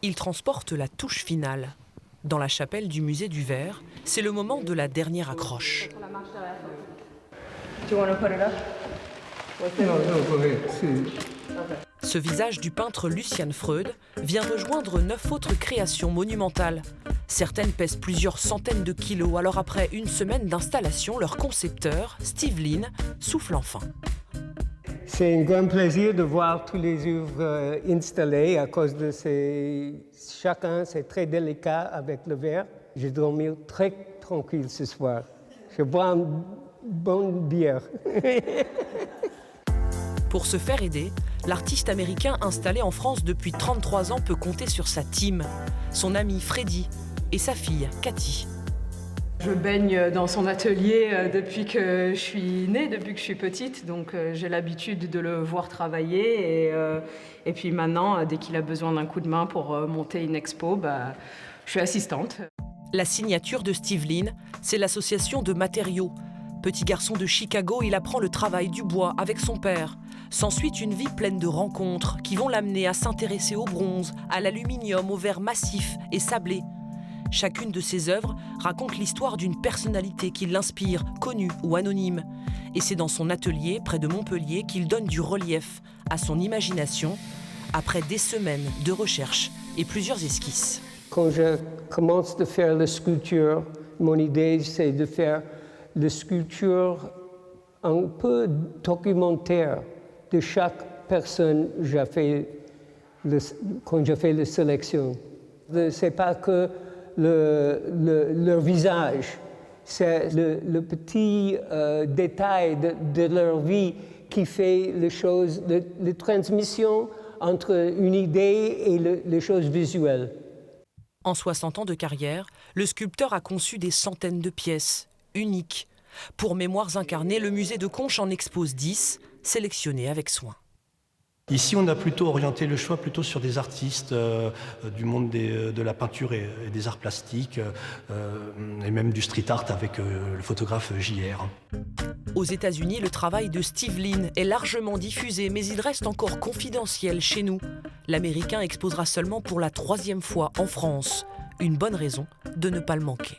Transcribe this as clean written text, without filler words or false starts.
Il transporte la touche finale. Dans la chapelle du musée du Verre, c'est le moment de la dernière accroche. Ce visage du peintre Lucian Freud vient rejoindre 9 autres créations monumentales. Certaines pèsent plusieurs centaines de kilos, alors après une semaine d'installation, leur concepteur, Steve Lynn, souffle enfin. C'est un grand plaisir de voir tous les œuvres installées à cause de chacun, c'est très délicat avec le verre. J'ai dormi très tranquille ce soir. Je bois une bonne bière. Pour se faire aider, l'artiste américain installé en France depuis 33 ans peut compter sur sa team, son ami Freddy et sa fille Cathy. Je baigne dans son atelier depuis que je suis née, depuis que je suis petite, donc j'ai l'habitude de le voir travailler et puis maintenant, dès qu'il a besoin d'un coup de main pour monter une expo, je suis assistante. La signature de Steve Lynn, c'est l'association de matériaux. Petit garçon de Chicago, il apprend le travail du bois avec son père. S'ensuit une vie pleine de rencontres qui vont l'amener à s'intéresser au bronze, à l'aluminium, au verre massif et sablé. Chacune de ses œuvres raconte l'histoire d'une personnalité qui l'inspire, connue ou anonyme. Et c'est dans son atelier, près de Montpellier, qu'il donne du relief à son imagination, après des semaines de recherche et plusieurs esquisses. Quand je commence de faire la sculpture, mon idée, c'est de faire la sculpture un peu documentaire de chaque personne quand j'ai fait la sélection. Ce n'est pas que leur visage, c'est le petit détail de leur vie qui fait les choses, la transmission entre une idée et les choses visuelles. En 60 ans de carrière, le sculpteur a conçu des centaines de pièces, uniques. Pour Mémoires incarnées, le musée de Conches en expose 10, sélectionnées avec soin. Ici, on a plutôt orienté le choix sur des artistes du monde de la peinture et des arts plastiques, et même du street art avec le photographe JR. Aux États-Unis, le travail de Steve Lynn est largement diffusé, mais il reste encore confidentiel chez nous. L'Américain exposera seulement pour la 3e fois en France. Une bonne raison de ne pas le manquer.